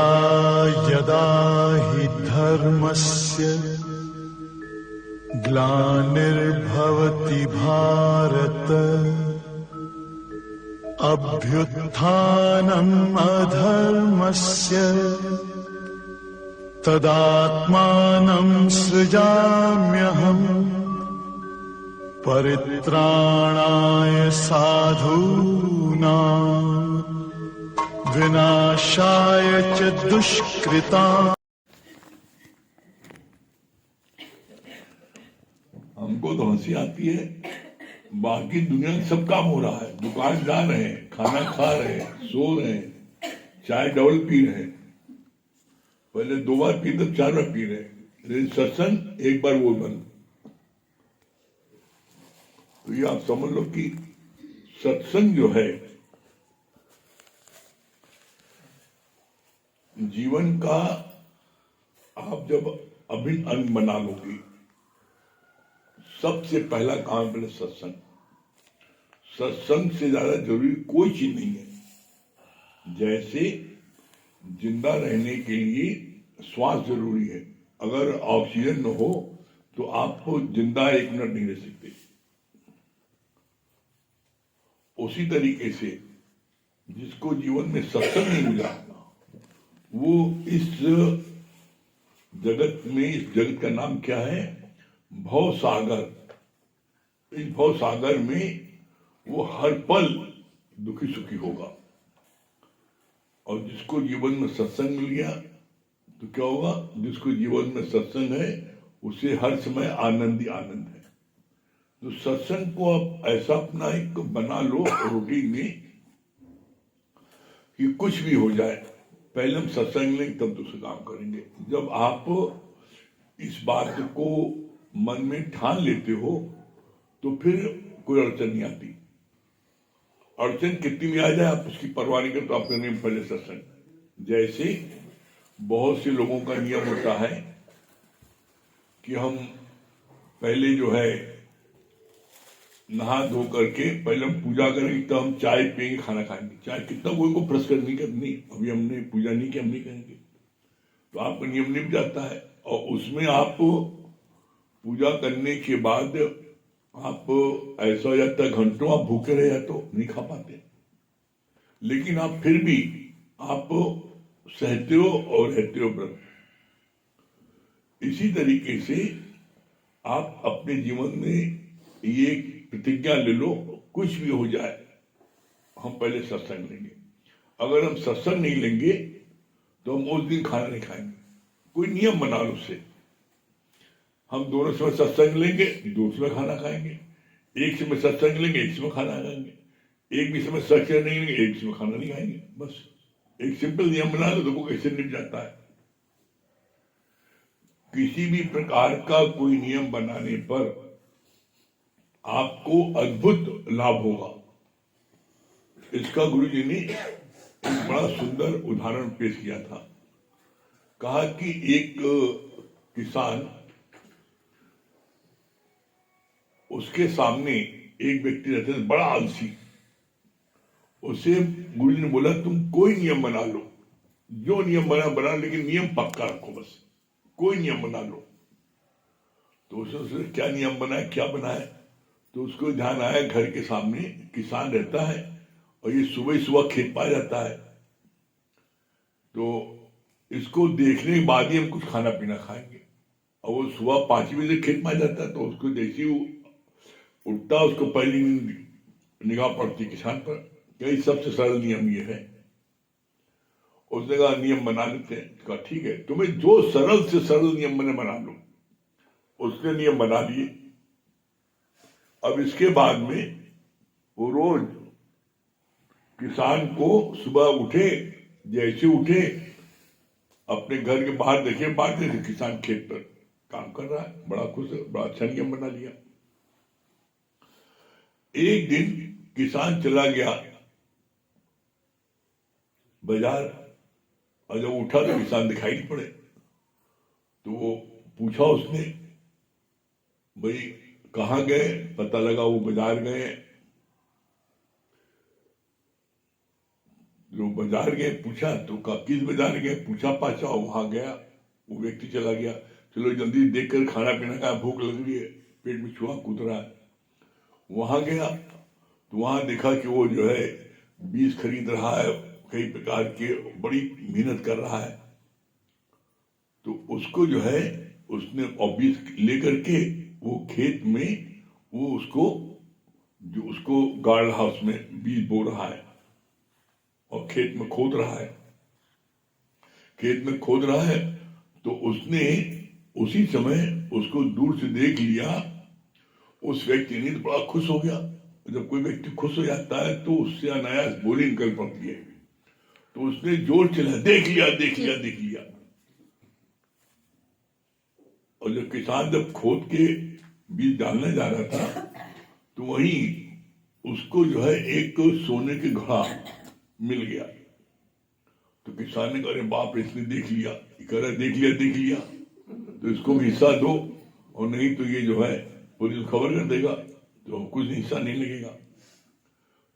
यदा यदा हि धर्मस्य ग्लानिर्भवति भारत अभ्युत्थानम् अधर्मस्य तदात्मानं सृजाम्यहम् परित्राणाय साधूनां विनाशाय च दुष्कृताम्। हमको तो हंसी आती है, बाकी दुनिया में सब काम हो रहा है। दुकान जा रहे हैं, खाना खा रहे हैं, सो रहे हैं, चाय डबल पी रहे हैं, पहले 2 बार पी तब 4 बार पी रहे हैं, लेकिन सत्संग एक बार वो बंद। तो ये आप समझ लो कि सत्संग जो है जीवन का आप जब अभिन्न अंग बना लोगे, सबसे पहला काम पहले सत्संग। सत्संग से ज्यादा जरूरी कोई चीज नहीं है। जैसे जिंदा रहने के लिए श्वास जरूरी है, अगर ऑक्सीजन न हो तो आप जिंदा 1 मिनट नहीं रह सकते। उसी तरीके से जिसको जीवन में सत्संग नहीं मिला वो इस जगत में, इस जगत का नाम क्या है? भव सागर। इस भव सागर में वो हर पल दुखी सुखी होगा। और जिसको जीवन में सत्संग मिल गया तो क्या होगा? जिसको जीवन में सत्संग है उसे हर समय आनंद ही आनंद है। तो सत्संग को आप ऐसा अपना एक बना लो रूटीन में कि कुछ भी हो जाए पहले हम सत्संग लेंगे तब दूसरे काम करेंगे। जब आप इस बात को मन में ठान लेते हो तो फिर कोई अड़चन नहीं आती। अड़चन कितनी भी आ जाए आप उसकी परवाह नहीं करते, तो आप करने पहले सत्संग। जैसे बहुत से लोगों का नियम होता है कि हम पहले जो है नहा धो करके पहले हम पूजा करेंगे, तब हम चाय पियेंगे, खाना खाएंगे। चाय कितना कोई को प्रश्न नहीं करनी, अभी हमने पूजा नहीं की, हम नहीं करेंगे, तो आपका नियम निभ जाता है। और उसमें आप पूजा करने के बाद आप ऐसा हो जाता है घंटों आप भूखे रह जाते हो, नहीं खा पाते, लेकिन आप फिर भी आप सहते हो और रहते हो व्रत। इसी तरीके से आप अपने जीवन में ये प्रतिज्ञा ले लो, कुछ भी हो जाए हम पहले सत्संग लेंगे। अगर हम सत्संग नहीं लेंगे तो हम उस दिन खाना नहीं खाएंगे। कोई नियम बना लो उससे, हम दोनों समय सत्संग लेंगे, दूसरा खाना खाएंगे। एक समय सत्संग लेंगे, एक समय खाना खाएंगे। एक भी समय सत्संग नहीं लेंगे, एक समय खाना नहीं खाएंगे। बस एक सिंपल नियम बना लो, देखो कैसे निभ जाता है। किसी भी प्रकार का कोई नियम बनाने पर आपको अद्भुत लाभ होगा। इसका गुरुजी ने एक बड़ा सुंदर उदाहरण पेश किया था। कहा कि एक किसान, उसके सामने एक व्यक्ति रहते थे बड़ा आलसी। उसे गुरुजी ने बोला तुम कोई नियम बना लो, जो नियम बना, लेकिन नियम पक्का रखो, बस कोई नियम बना लो। तो उसने क्या नियम बनाया, क्या बनाया? तो उसको ध्यान आया घर के सामने किसान रहता है और ये सुबह सुबह खेत पा जाता है, तो इसको देखने के बाद ही हम कुछ खाना पीना खाएंगे। और वो सुबह 5 बजे खेत में जाता है, तो उसको जैसे ही उठता उसको पहली निगाह पड़ती किसान पर, कई सबसे सरल नियम ये है। उसने कहा नियम बना लेते हैं। कहा ठीक है, तुम्हें जो सरल से सरल नियम बना लो। उसने नियम बना लिए। अब इसके बाद में वो रोज किसान को सुबह उठे, जैसे उठे अपने घर के बाहर देखे, बाहर देखे किसान खेत पर काम कर रहा है, बड़ा खुश है, बड़ा अच्छा नियम बना लिया। एक दिन किसान चला गया बाजार, और जब उठा तो किसान दिखाई नहीं पड़े। तो वो पूछा उसने, भाई कहाँ गए? पता लगा वो बाजार गए। तो बाजार गए, पूछा तो कहा किस बाजार गए, पूछा पाछा, वहां गया, वो व्यक्ति चला गया, चलो जल्दी देखकर खाना पीना का, भूख लग रही है, पेट में चूहा कूद रहा है। वहां गया तो वहां देखा कि वो जो है बीज खरीद रहा है, कई प्रकार के, बड़ी मेहनत कर रहा है। तो उसको जो है उसने और बीज लेकर के वो खेत में वो उसको जो उसको गाड़ रहा, उसमें बीज बो रहा है और खेत में खोद रहा है, खेत में खोद रहा है। तो उसने उसी समय उसको दूर से देख लिया। उस व्यक्ति ने तो बड़ा खुश हो गया। जब कोई व्यक्ति खुश हो जाता है तो उससे अनायास बोली निकल पड़ती है। तो उसने जोर चला, देख लिया देख लिया देख लिया। और जब किसान जब खोद के बीज डालने जा रहा था तो वहीं उसको जो है एक सोने के घड़ा मिल गया। तो किसान ने कहा अरे बाप रे, इसने देख लिया, कह रहा देख लिया देख लिया, तो इसको भी हिस्सा दो, और नहीं तो ये जो है पुलिस खबर कर देगा, तो कुछ हिस्सा नहीं लगेगा।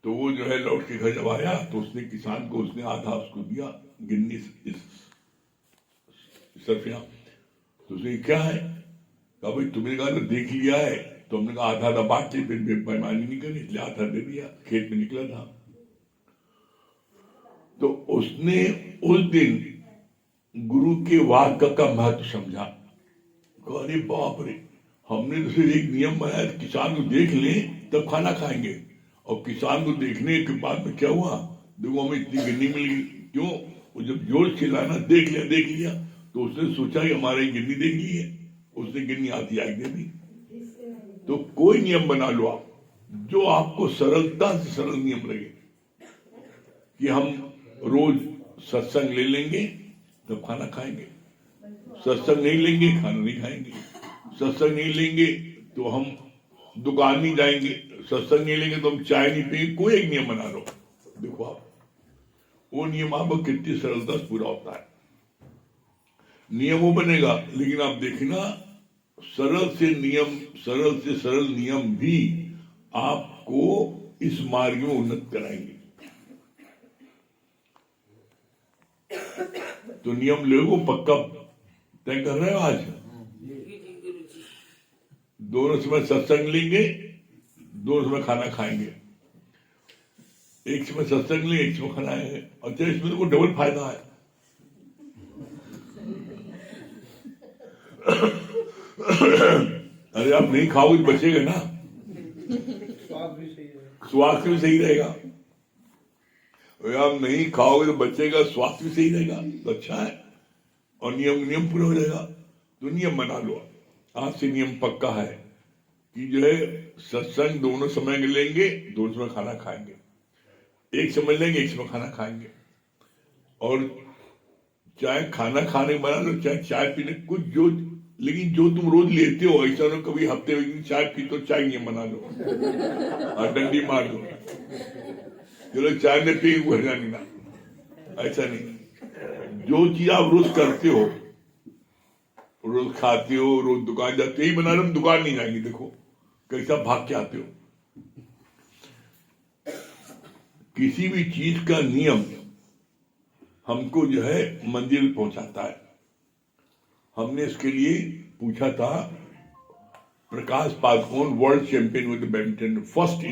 तो वो जो है लौट के घर जब आया तो उसने किसान को उसने आधा उसको दिया, गिन्नी सरफिया। तो उसने क्या है, कहा भाई तुमने कहा तो देख लिया है, तो हमने कहा आधा आधा बांट ले, फिर बेईमानी नहीं करी, इसलिए आधा दे दिया, खेत में निकला था। तो उसने उस दिन गुरु के वाक्य का महत्व समझा। अरे बाप रे, हमने तो सिर्फ एक नियम बनाया, किसान को देख लें तब खाना खाएंगे, और किसान को देखने के बाद में क्या हुआ, देखो हमें इतनी गिन्नी मिल गई। क्यों? वो जब जोर चिल्लाना देख लिया, तो उसने सोचा कि हमारी गिन्नी देख ली है, उसने गिन्नी आधी आग दे दी। तो कोई नियम बना लो आप, जो आपको सरलता से सरल नियम लगे, कि हम रोज सत्संग ले लेंगे तो खाना खाएंगे, सत्संग नहीं लेंगे खाना नहीं खाएंगे, सत्संग नहीं लेंगे तो हम दुकान नहीं जाएंगे, सत्संग नहीं लेंगे तो हम चाय नहीं पिएंगे। कोई एक नियम बना लो, देखो आप वो नियम आपको कितनी सरलता से पूरा होता है। नियम वो बनेगा, लेकिन आप देखना सरल से सरल नियम भी आपको इस मार्ग में उन्नत कराएंगे। तो नियम लोगों पक्का तय कर रहे हो आज, दोनों समय सत्संग लेंगे, दोनों समय खाना खाएंगे, एक समय सत्संग लेंगे एक समय खाना खाएंगे। अच्छा, इसमें तो डबल फायदा है। अरे आप नहीं खाओगे तो बचेगा ना, स्वास्थ्य भी सही रहेगा। आप नहीं खाओगे तो बचेगा, स्वास्थ्य भी सही रहेगा, तो अच्छा है, और नियम पूरा हो जाएगा। तो नियम बना लो, आज से नियम पक्का है कि जो है सत्संग दोनों समय लेंगे, दोनों समय खाना खाएंगे, एक समय लेंगे एक समय खाना खाएंगे। और चाहे खाना खाने बना लो, चाहे चाय पीने, कुछ जो, लेकिन जो तुम रोज लेते हो, ऐसा ना कभी हफ्ते में एक दिन चाय पी तो चाय नियम बना लो और डंडी मार दो, चलो चाय में पी घर जानी ना, ऐसा नहीं। जो चीज आप रोज करते हो, रोज खाते हो, रोज दुकान जाते हो, यही बना लो, दुकान नहीं जाएंगे, देखो कैसा भाग के आते हो। किसी भी चीज का नियम हमको जो है मंदिर में पहुंचाता है। हमने इसके लिए पूछा था, प्रकाश पादुकोण वर्ल्ड चैंपियन हुए थे बैडमिंटन, फर्स्ट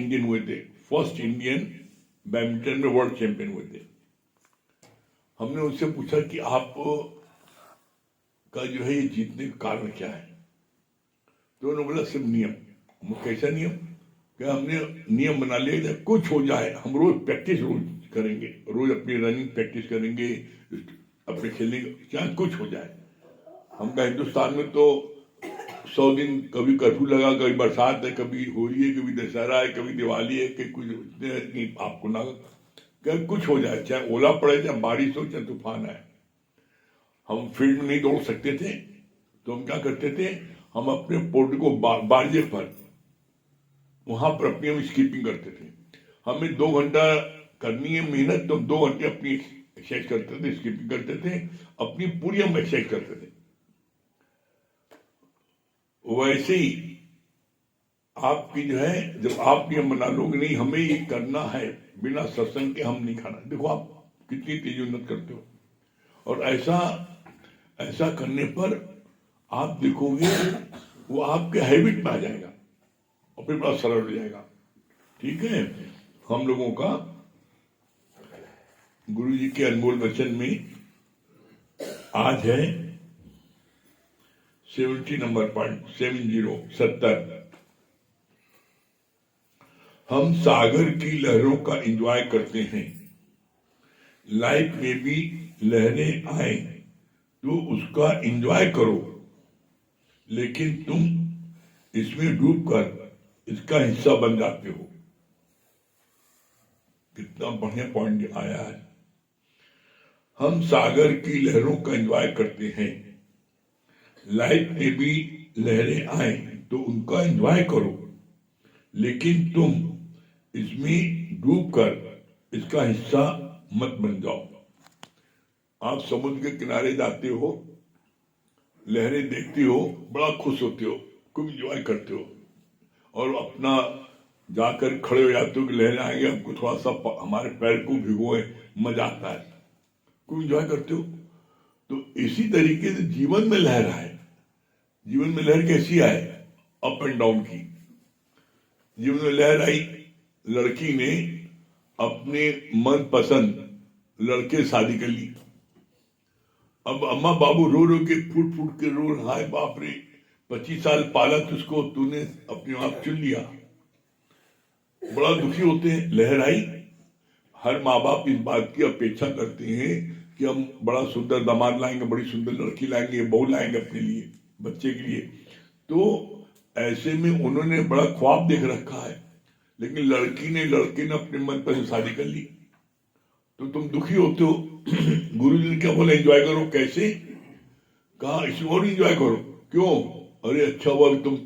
इंडियन बैडमिंटन में वर्ल्ड चैंपियन हुए थे। हमने उनसे पूछा कि आप का जो है ये जीतने का कारण क्या है, तो उन्होंने बोला सिर्फ नियम। कैसा नियम? क्या हमने नियम बना लिया, कुछ हो जाए हम रोज प्रैक्टिस रोज करेंगे, रोज अपनी रनिंग प्रैक्टिस करेंगे, अपने खेलने, चाहे कुछ हो जाए। हम हिंदुस्तान में तो 100 दिन कभी कर्फ्यू लगा, कभी बरसात है, कभी होली है, कभी दशहरा है, कभी दिवाली है, कि कुछ नहीं आपको ना कुछ हो जाए, चाहे ओला पड़े, चाहे बारिश हो, चाहे तूफान आए। हम फील्ड में नहीं दौड़ सकते थे, तो हम क्या करते थे, हम अपने पोर्ट को बारजे पर वहां पर अपनी हम स्कीपिंग करते थे। हमें 2 घंटा करनी है मेहनत, तो 2 घंटे अपनी एक्सरसाइज करते थे, स्कीपिंग करते थे, अपनी पूरी हम एक्सरसाइज करते थे। वैसे ही आपकी जो है, जब आप नियम बना लोगे नहीं हमें ये करना है, बिना सत्संग के हम नहीं खाना। देखो आप कितनी तेजी उन्नत करते हो। और ऐसा ऐसा करने पर आप देखोगे वो आपके हैबिट में आ जाएगा और फिर बड़ा सरल हो जाएगा। ठीक है, हम लोगों का गुरु जी के अनमोल वचन में आज है 70 नंबर पॉइंट 70। हम सागर की लहरों का एंजॉय करते हैं। लाइफ में भी लहरें आए तो उसका एंजॉय करो, लेकिन तुम इसमें डूबकर इसका हिस्सा बन जाते हो। कितना बढ़िया पॉइंट आया है। हम सागर की लहरों का एंजॉय करते हैं। लाइफ में भी लहरें आए तो उनका एंजॉय करो, लेकिन तुम इसमें डूबकर इसका हिस्सा मत बन जाओ। आप समुद्र के किनारे जाते हो, लहरें देखते हो, बड़ा खुश होते हो, खूब एंजॉय करते हो, और अपना जाकर खड़े हो जाते हो कि लहरें आएंगे, हमको थोड़ा सा हमारे पैर को भिगोए, मजा आता है, खूब एंजॉय करते हो। तो इसी तरीके से जीवन में लहर आए। जीवन में लहर कैसी आए? अप एंड डाउन की। जीवन में लहर आई, लड़की ने अपने मन पसंद लड़के शादी कर ली। अब अम्मा बाबू रो रो के फूट फूट के रो, हाय बाप रे, 25 साल पाला तुझको, तूने अपने आप चुन लिया। बड़ा दुखी होते हैं। लहर आई। हर माँ बाप इस बात की अपेक्षा करते हैं कि हम बड़ा सुंदर दामाद लाएंगे, बड़ी सुंदर लड़की लाएंगे, बहू लाएंगे अपने लिए, बच्चे के लिए। तो ऐसे में उन्होंने बड़ा ख्वाब देख रखा है, लेकिन लड़के ने अपने मन पर शादी कर ली, तो तुम दुखी होते हो। गुरु जी ने क्या बोला? एंजॉय करो। कैसे? कहा इसमें और एंजॉय करो। क्यों? अरे अच्छा हुआ कि तुम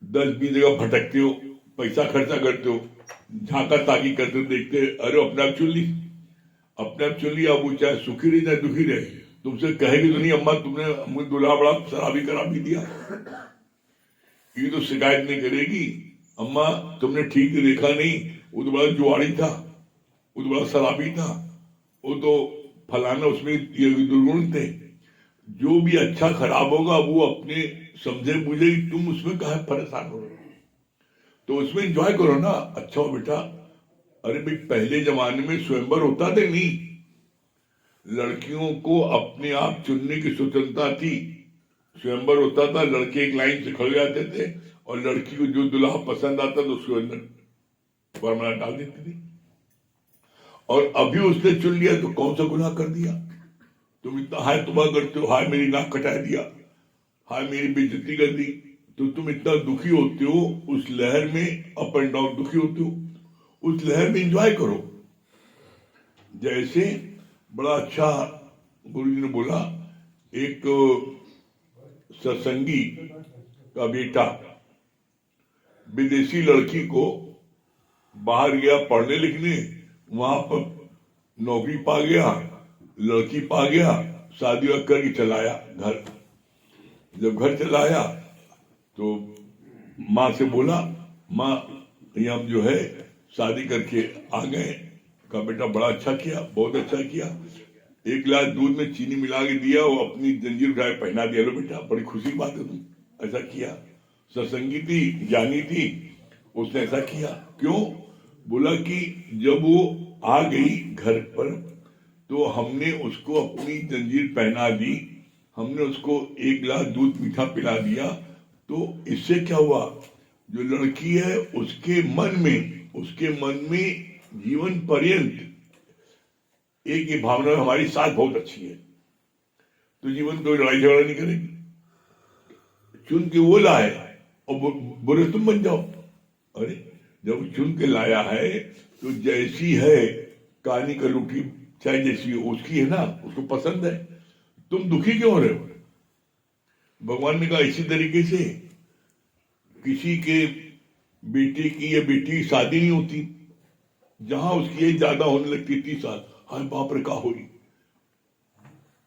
10-20 जगह भटकते हो, पैसा खर्चा करते हो, झांका ताकी करते हो, देखते अरे अपने आप चुन ली, अपने आप चुन लिया। अब वो चाहे सुखी रहे चाहे दुखी रहे, तुमसे कहेगी तो नहीं अम्मा तुमने मुझे दुल्हा बड़ा शराबी करा भी दिया, ये तो शिकायत नहीं करेगी। अम्मा तुमने ठीक से देखा नहीं, वो तो बड़ा जुआड़ी था, वो तो बड़ा शराबी था, वो तो फलाना, उसमें ये दुर्गुण थे। जो भी अच्छा खराब होगा वो अपने समझे बुझे, तुम उसमें कहा परेशान हो रहे हो? तो उसमें एंजॉय करो ना। अच्छा हो बेटा। अरे भाई पहले जमाने में स्वयंवर होता था नहीं, लड़कियों को अपने आप चुनने की स्वतंत्रता थी। स्वयंवर होता था, लड़के एक लाइन से खड़े जाते थे और लड़की को जो दुल्हा पसंद आता था उसके अंदर वरमाला डाल देती थी। और अभी उसने चुन लिया तो कौन सा गुनाह कर दिया? तुम इतना हाय तुम्हां करते हो, हाय मेरी नाक कटा दिया, हाय मेरी बेइज्जती कर दी, तो तुम इतना दुखी होते हो। उस लहर में अप एंड डाउन दुखी होते हो, उस लहर में एंजॉय करो। जैसे बड़ा अच्छा गुरु जी ने बोला, एक सत्संगी का बेटा विदेशी लड़की को बाहर गया पढ़ने लिखने, वहां पर नौकरी पा गया, लड़की पा गया, शादी करके चलाया घर। जब घर चलाया तो माँ से बोला, माँ ये हम जो है शादी करके आ गए। का बेटा बड़ा अच्छा किया, बहुत अच्छा किया। 1 गिलास दूध में चीनी मिला के दिया, वो अपनी जंजीर उठाए पहना दिया। लो बेटा बड़ी खुशी बात है, तुम ऐसा किया। सत्संगी थी, ज्ञानी थी, उसने ऐसा किया। क्यों? बोला कि जब वो आ गई घर पर तो हमने उसको अपनी जंजीर पहना दी, हमने उसको 1 गिलास दूध मीठा पिला दिया। तो इससे क्या हुआ? जो लड़की है उसके मन में जीवन पर्यंत एक ये भावना, हमारी सास बहुत अच्छी है, तो जीवन कोई लड़ाई झगड़ा नहीं करेगी। चुन के वो लाए और बुरे तुम बन जाओ। अरे जब चुन के लाया है तो जैसी है कहानी का लुटी, चाहे जैसी उसकी है ना, उसको पसंद है, तुम दुखी क्यों हो रहे हो? भगवान ने कहा इसी तरीके से किसी के बेटे की या बेटी की शादी नहीं होती, जहां उसकी एज ज्यादा होने लगती 30 साल, हाय बाप रे का हुई,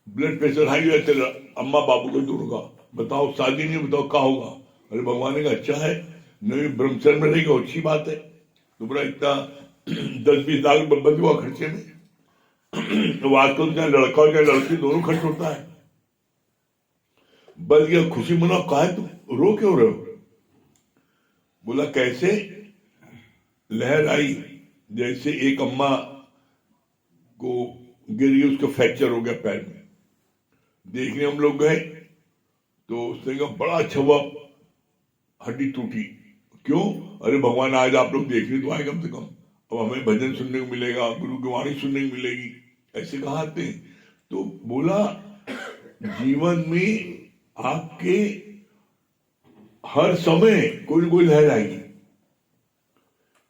ब्लड प्रेशर हाई हो जाता, अम्मा बाबू को जोड़ूंगा, बताओ शादी नहीं, बताओ क्या होगा? अरे भगवान ने कहा अच्छा है, नहीं ब्रह्मचर्य में रहेगा, अच्छी बात है। तुम्हारा इतना 10-20 लाख बच हुआ खर्चे में, तो आजकल चाहे लड़का हो चाहे लड़की दोनों खर्च होता है। बस ये खुशी मनाओ, कहा है तुम रो क्यों रहे हो? बोला कैसे? लहर आई, जैसे एक अम्मा को गिरी, उसका फ्रैक्चर हो गया पैर में। देखने हम लोग गए तो उसने कहा बड़ा अच्छा हुआ, हड्डी टूटी। क्यों? अरे भगवान आज आप लोग देखने तो आए कम से कम, अब हमें भजन सुनने को मिलेगा, गुरु की वाणी सुनने को मिलेगी, ऐसे कहा आते हैं। तो बोला जीवन में आपके हर समय कोई न कोई लहर आएगी।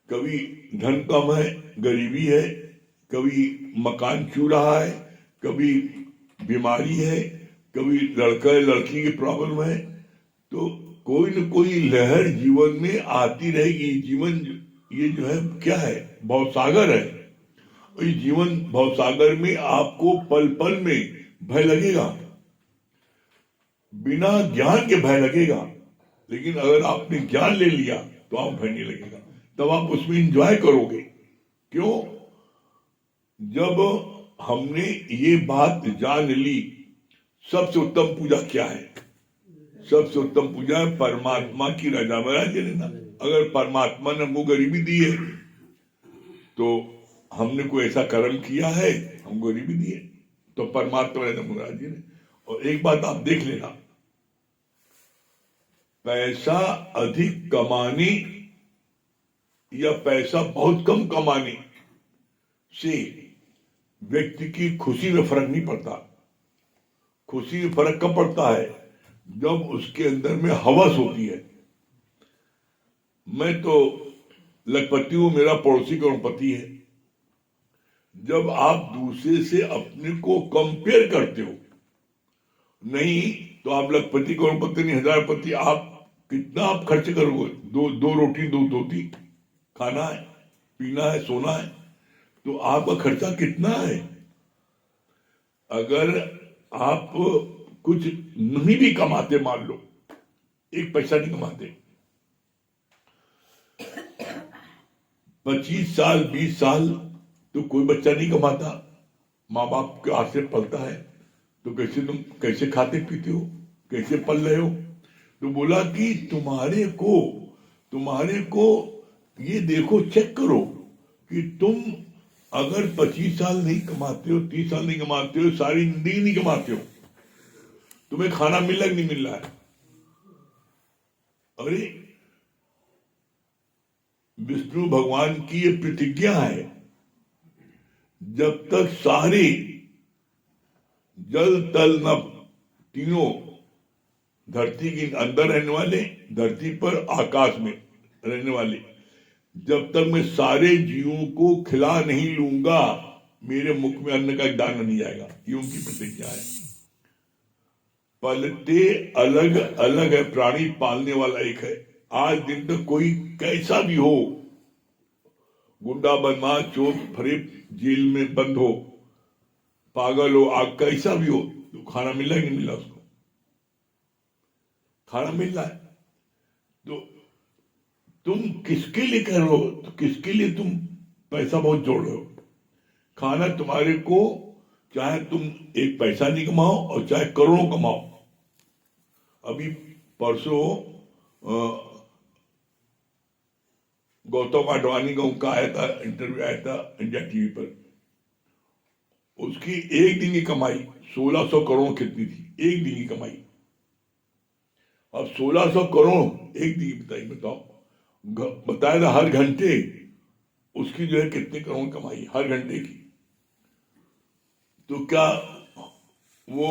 कभी धन कम है, गरीबी है, कभी मकान छू रहा है, कभी बीमारी है, कभी लड़का लड़की की प्रॉब्लम है। तो कोई न कोई लहर जीवन में आती रहेगी। जीवन ये जो है क्या है? भवसागर है। इस जीवन भवसागर में आपको पल पल में भय लगेगा, बिना ज्ञान के भय लगेगा, लेकिन अगर आपने ज्ञान ले लिया तो आप भय नहीं लगेगा, तब आप उसमें एंजॉय करोगे। क्यों? जब हमने ये बात जान ली, सबसे उत्तम पूजा क्या है? सबसे उत्तम पूजा है परमात्मा की रजा में राज्य लेना। अगर परमात्मा ने हमको गरीबी दी है तो हमने कोई ऐसा कर्म किया है, हमको गरीबी दी है, तो परमात्मा ने हमको राज्य ने। और एक बात आप देख लेना, पैसा अधिक कमाने या पैसा बहुत कम कमाने से व्यक्ति की खुशी में फर्क नहीं पड़ता। खुशी में फर्क कब पड़ता है? जब उसके अंदर में हवस होती है। मैं तो लखपति हूं, मेरा पड़ोसी करोड़पति है। जब आप दूसरे से अपने को कंपेयर करते हो, नहीं तो आप लखपति करोड़पति नहीं, हजारपति, आप कितना आप खर्च करोगे? दो रोटी दो धोती, खाना है, पीना है, सोना है, तो आपका खर्चा कितना है? अगर आप कुछ नहीं भी कमाते, मान लो एक पैसा नहीं कमाते, 25 साल 20 साल तो कोई बच्चा नहीं कमाता, माँ बाप के हाथ से पलता है, तो कैसे तुम कैसे खाते पीते हो, कैसे पल रहे हो? तो बोला कि तुम्हारे को ये देखो, चेक करो कि तुम अगर 25 साल नहीं कमाते हो, 30 साल नहीं कमाते हो, सारी जिंदगी नहीं कमाते हो, तुम्हें खाना मिल रहा है कि नहीं मिल रहा है? अरे विष्णु भगवान की ये प्रतिज्ञा है, जब तक सारे जल तल नभ तीनों, धरती के अंदर रहने वाले, धरती पर आकाश में रहने वाले, जब तक मैं सारे जीवों को खिला नहीं लूंगा, मेरे मुख में अन्न का एक दाना नहीं आएगा। ये उनकी प्रतिज्ञा है। पलते अलग अलग है, प्राणी पालने वाला एक है। आज दिन तक कोई कैसा भी हो, गुंडा बदमाश चोर फरेब जेल में बंद हो, पागल हो, आग कैसा भी हो, तो खाना मिल रहा है कि नहीं मिल रहा? उसको खाना मिल रहा है। तो तुम किसके लिए कर रहे हो? तो किसके लिए तुम पैसा बहुत जोड़ रहे हो? खाना तुम्हारे को, चाहे तुम एक पैसा नहीं कमाओ और चाहे करोड़ों कमाओ। अभी परसों गौतम आडवाणी का उनका आया था, इंटरव्यू आया था इंडिया टीवी पर। उसकी एक दिन की कमाई 1600 करोड़ कितनी थी? एक दिन की कमाई। अब 1600 करोड़ एक दिन की बताओ, बताया था हर घंटे उसकी जो है कितने करोड़ कमाई हर घंटे की। तो क्या वो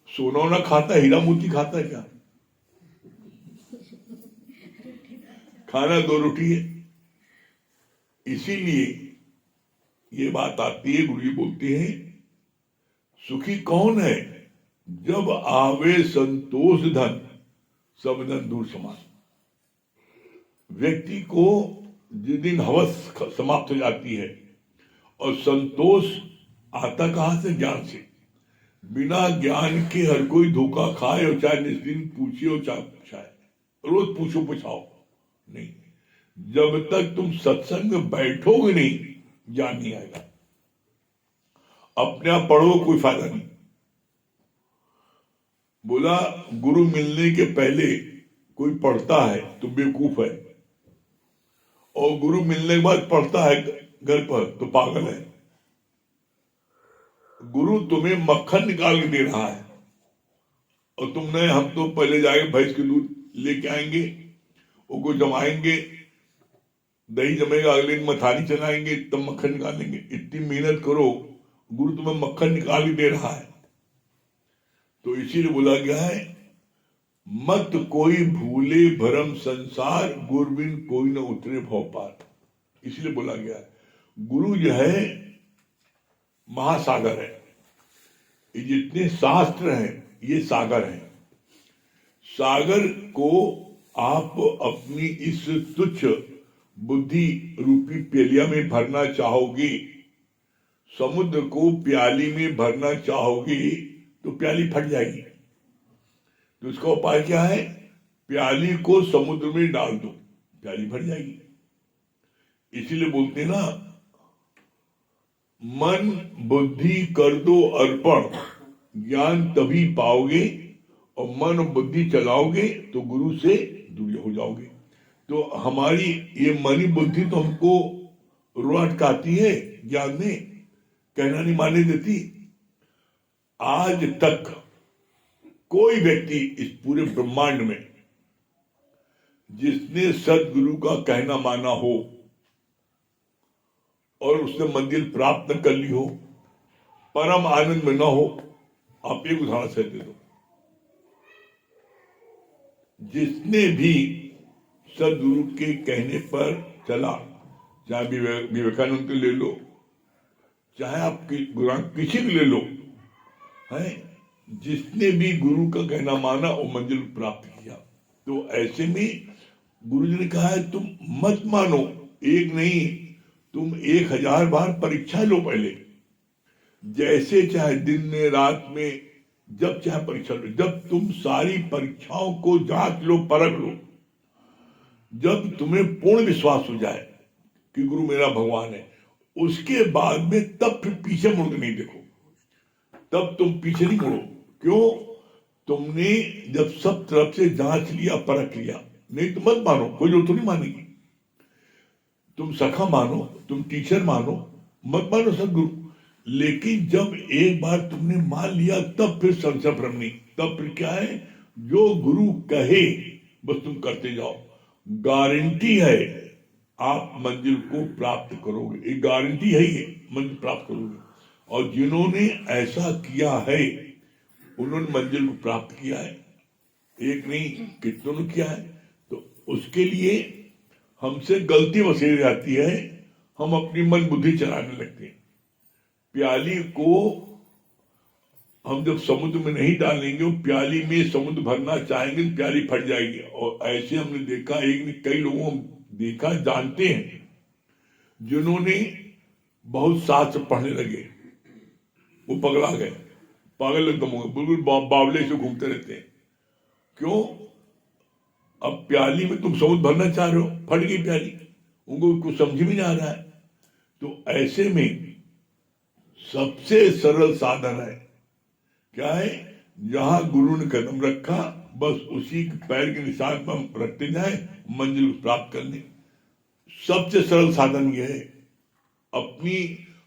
सोना ना खाता, हीरा मोती खाता है क्या? खाना 2 रोटी है। इसीलिए ये बात आती है, गुरु जी बोलते हैं, सुखी कौन है? जब आवे संतोष धन, सब धन दूर समान। व्यक्ति को जिस दिन हवस समाप्त हो जाती है और संतोष आता कहां से? ज्ञान से। बिना ज्ञान के हर कोई धोखा खाए, और चाहे निस्दिन पूछे और चाहे रोज पूछो पूछाओ नहीं, जब तक तुम सत्संग में बैठोगे नहीं, ज्ञान नहीं आएगा। अपने आप पढ़ो कोई फायदा नहीं। बोला गुरु मिलने के पहले कोई पढ़ता है तो बेवकूफ है, और गुरु मिलने के बाद पढ़ता है घर पर तो पागल है। गुरु तुम्हें मक्खन निकाल के दे रहा है, और तुमने हम तो पहले जाएंगे भैंस के दूध लेके आएंगे, उसको जमाएंगे, दही जमेगा, अगले दिन मथानी चलाएंगे, तब मक्खन निकालेंगे। इतनी मेहनत करो, गुरु तुम्हें मक्खन निकाल के दे रहा है। तो इसीलिए बोला गया है, मत कोई भूले भरम संसार, गुरबिन कोई न उतरे भव पार। इसलिए बोला गया है गुरु जो है महासागर है। ये जितने शास्त्र हैं ये सागर हैं। सागर को आप अपनी इस तुच्छ बुद्धि रूपी प्यालिया में भरना चाहोगे, समुद्र को प्याली में भरना चाहोगे तो प्याली फट जाएगी। तो इसका उपाय क्या है? प्याली को समुद्र में डाल दो, प्याली भर जाएगी। इसीलिए बोलते ना, मन बुद्धि कर दो अर्पण, ज्ञान तभी पाओगे, और मन और बुद्धि चलाओगे तो गुरु से दूर हो जाओगे। तो हमारी ये मनी बुद्धि तो हमको रुआ अटकाती है, ज्ञान में कहना नहीं मानने देती। आज तक कोई व्यक्ति इस पूरे ब्रह्मांड में जिसने सदगुरु का कहना माना हो और उसने मंजिल प्राप्त न कर ली हो, परम आनंद में न हो, आप एक उदाहरण से दे दो। जिसने भी सदगुरु के कहने पर चला, चाहे विवेकानंद को ले लो, चाहे आप किसी को ले लो, है, जिसने भी गुरु का कहना माना वो मंजिल प्राप्त किया। तो ऐसे में गुरु जी ने कहा है तुम मत मानो, एक नहीं तुम 1000 बार परीक्षा लो। पहले जैसे चाहे दिन में रात में जब चाहे परीक्षा लो। जब तुम सारी परीक्षाओं को जांच लो, परख लो, जब तुम्हें पूर्ण विश्वास हो जाए कि गुरु मेरा भगवान है, उसके बाद में तब फिर पीछे मुड़ के नहीं देखो। तब तुम पीछे नहीं मुड़ो। क्यों? तुमने जब सब तरफ से जांच लिया, परख लिया, नहीं तो मत मानो, कोई जो तो नहीं मानेगी। तुम सखा मानो, तुम टीचर मानो, मत मानो सदगुरु। लेकिन जब एक बार तुमने मान लिया तब फिर संशय भ्रम नहीं। तब फिर क्या है? जो गुरु कहे बस तुम करते जाओ। गारंटी है आप मंजिल को प्राप्त करोगे, एक गारंटी है, ये मंजिल प्राप्त करोगे। और जिन्होंने ऐसा किया है उन्होंने मंजिल को प्राप्त किया है, एक नहीं कितनों ने किया है। तो उसके लिए हमसे गलती बसेरी जाती है, हम अपनी मन बुद्धि चलाने लगते हैं। प्याली को हम जब समुद्र में नहीं डालेंगे, वो प्याली में समुद्र भरना चाहेंगे तो प्याली फट जाएगी। और ऐसे हमने देखा, एक नहीं कई लोगों हम देखा, जानते हैं, जिन्होंने बहुत शास्त्र पढ़ने लगे, वो पगला गए, पागल एकदम हो गए, बिल्कुल बावले से घूमते रहते हैं। क्यों? अब प्याली में तुम समुद्र भरना चाह रहे हो, फट गई प्याली, उनको कुछ समझ में नहीं आ रहा है। तो ऐसे में सबसे सरल साधन है, क्या है? जहां गुरु ने कदम रखा बस उसी पैर के निशान पर हम रखते जाए, मंजिल प्राप्त करने। सबसे सरल साधन यह है। अपनी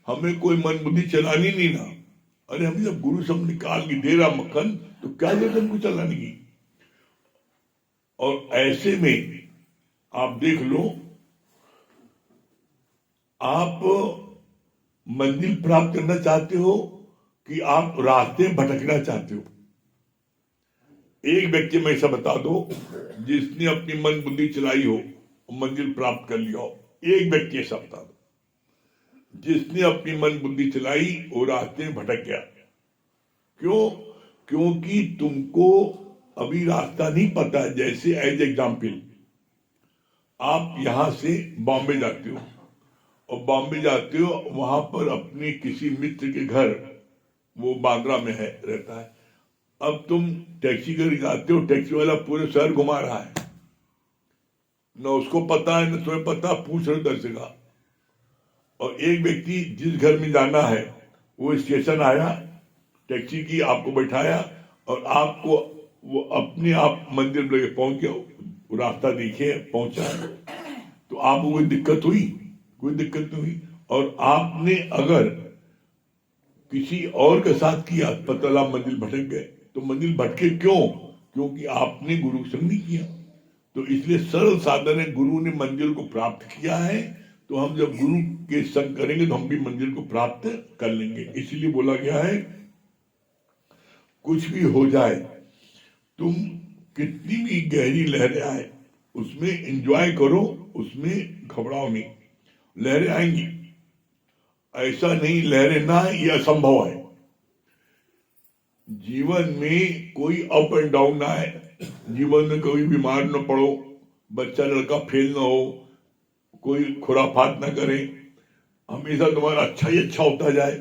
हमें कोई मन बुद्धि चलानी नहीं ना। अरे हम जब गुरु सब निकाल के दे रहा मक्खन, तो क्या जरूरत हमको चलाने की? और ऐसे में आप देख लो, आप मंजिल प्राप्त करना चाहते हो कि आप रास्ते भटकना चाहते हो? एक व्यक्ति में ऐसा बता दो जिसने अपनी मन बुद्धि चलाई हो, मंजिल प्राप्त कर लिया हो। एक व्यक्ति ऐसा बता दो जिसने अपनी मन बुद्धि चलाई और रास्ते में भटक गया। क्यों? क्योंकि तुमको अभी रास्ता नहीं पता है। जैसे एज एग्जाम्पल, आप यहां से बॉम्बे जाते हो, और बॉम्बे जाते हो, वहां पर अपने किसी मित्र के घर, वो बांद्रा में है, रहता है। अब तुम टैक्सी कर जाते हो, टैक्सी वाला पूरे शहर घुमा रहा है, न उसको पता है न तुम्हें पता, पूछ रहे दर से का। और एक व्यक्ति जिस घर में जाना है वो स्टेशन आया, टैक्सी की, आपको बैठाया और आपको वो अपने आप मंदिर लगे पहुंच गया, वो रास्ता देखे पहुंचा, तो आपको कोई दिक्कत हुई? कोई दिक्कत नहीं हुई। और आपने अगर किसी और के साथ किया, पता लगा मंदिर भटक गए, तो मंदिर भटके क्यों? क्योंकि आपने गुरु संग नहीं किया। तो इसलिए सरल साधन है, गुरु ने मंदिर को प्राप्त किया है, तो हम जब गुरु के संग करेंगे तो हम भी मंदिर को प्राप्त कर लेंगे। इसलिए बोला गया है, कुछ भी हो जाए, तुम कितनी भी गहरी लहरें आए उसमें एंजॉय करो, उसमें घबराओ नहीं। लहरें आएंगी, ऐसा नहीं लहरें ना आए, ये असंभव है। जीवन में कोई अप एंड डाउन ना आए, जीवन में कोई बीमार न पड़ो, बच्चा लड़का फेल ना हो, कोई खुराफात ना करे, हमेशा तुम्हारा अच्छा ही अच्छा होता जाए,